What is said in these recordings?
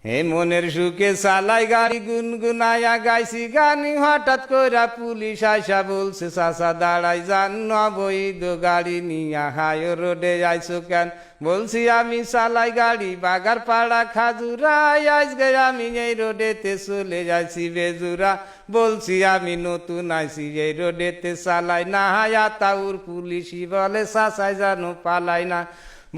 হে মনের সুখে চালাই গাড়ি গুনগুনায়া গাইছি গানি, হঠাৎ কইরা পুলিশ আইসা বলছে চাচা দাঁড়াই যান, অবৈধ গাড়ি নিয়া হাই রোডে আইছো কেন? বলছি আমি চালাই গাড়ি বাগারপাড়া খাজুরাই, আজকে আমি এই রোডেতে চলে যাইছি বেজুরা। বলছি আমি নতুন আইছি এই রোডেতে চালাই না, আতাউর পুলিশই বলে চাচাই জানো পালাই না।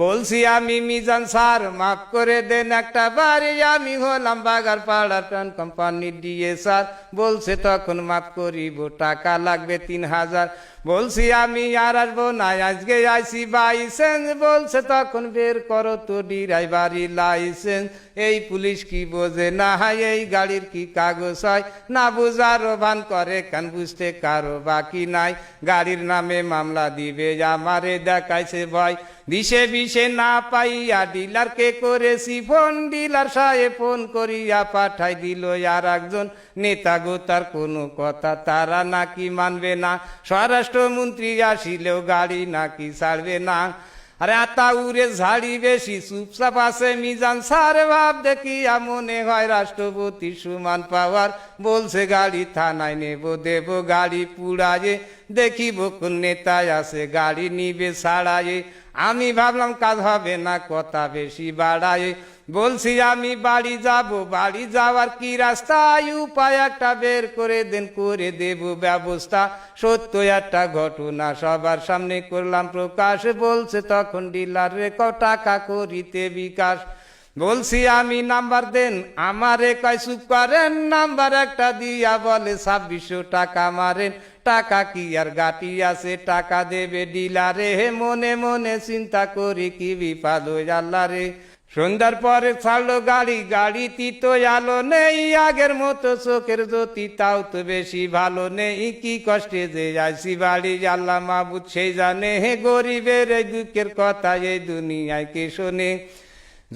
বলছি আমি মিজান স্যার মাফ করে দেন একটা বাড়ি, আমি হলাম বাগারপাড়ার প্যান কোম্পানির ডিএ স্যার। বলছে তখন মাফ করিব টাকা লাগবে 3000। বলছি আমি আর আসবো না আজকে আইসি বাইসেন্স। বলছে তখন বের করো তো ড্রাইভারি লাইসেন্স। এই পুলিশ কি বোঝে না, এই গাড়ির কি কাগজ হয় না, বুঝারও ভান করে কেন, বুঝতে কারো বাকি নাই। গাড়ির নামে মামলা দিবে আমারে দেখাইছে ভয়, দিশে বিশে না পাইয়া ডিলারকে করেছি ফোন, ডিলার সাহেব ফোন করিয়া পাঠাই দিল আর একজন নেতা গো, তার কোনো কথা তারা নাকি মানবে না, স্বরাষ্ট্রমন্ত্রী আসিলেও গাড়ি নাকি ছাড়বে না। আরে আতাউরে ঝাড়ি বেশি চুপচাপ আছে মিজান স্যার, ভাব দেখিয়া মনে হয় রাষ্ট্রপতি সমান পাওয়ার। বলছে গাড়ি থানায় নেব দেব গাড়ি পুড়ায়ে, দেখিব কোন নেতায় আছে গাড়ি নিবে ছাড়ায়ে। আমি ভাবলাম কাজ হবে না কথা বেশি বাড়ায়ে। বলছি আমি বাড়ি যাব, বাড়ি যাওয়ার কি রাস্তায়, উপায় একটা বের করে দেন, করে দেব ব্যবস্থা। সত্য একটা ঘটনা সবার সামনে করলাম প্রকাশ। বলছে তখন ডিলার রে টাকা করিতে বিকাশ। বলছি আমি নাম্বার দেন, আমারে কয় চুপ করেন, নাম্বার একটা দিয়া বলে 2600 টাকা মারেন। টাকা কি আর গাটি আছে, টাকা দেবে ডিলারে। হে মনে মনে চিন্তা করি কি বিপদ হই আল্লাহ রে। সন্ধ্যার পরে ছাড়লো গাড়ি, গাড়িতে তো আলো নেই, আগের মতো চোখের জ্যোতি তাও তো বেশি ভালো নেই। কি কষ্টে যে আইসি বাড়ি আল্লাহ মাহবুদ সেই জানে, হে গরিবের এই দুঃখের কথা এই দুনিয়ায় কে শোনে।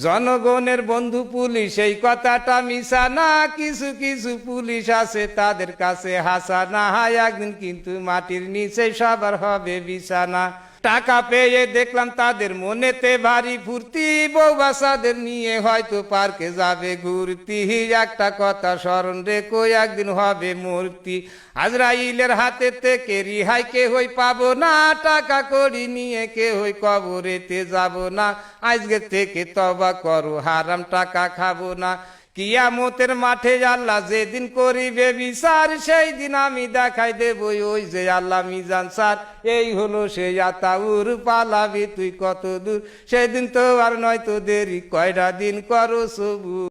জনগণের বন্ধু পুলিশ এই কথাটা মিশা না, কিছু কিছু পুলিশ আছে তাদের কাছে হাসা না, একদিন কিন্তু মাটির নিচে সবার হবে বিছানা। টাকা পেয়ে দেখলাম তাদের মনেতে ভারী ফুর্তি, বউ বাচ্চাদের নিয়ে হয়তো পার্কে যাবে ঘুরতি। একটা কথা স্মরণ রেখো একদিন হবে মূর্তি, আজরাইলের হাতে থেকে রিহাই কেহই পাবো না, টাকা করি নিয়ে কেহই কবরেতে যাব না। আজকে থেকে তওবা করো হারাম টাকা খাবো না। কিয়ামতের মাঠে আল্লাহ যেদিন করিবে বিচার, সেই দিন আমি দেখাই দেব ওই যে আল্লাহ মিজান স্যার। এই হলো সেই আতাউর, পালাবি তুই কত দূর, সেদিন তো আর নয়তো দেরি, কয়টা দিন করো সবুর।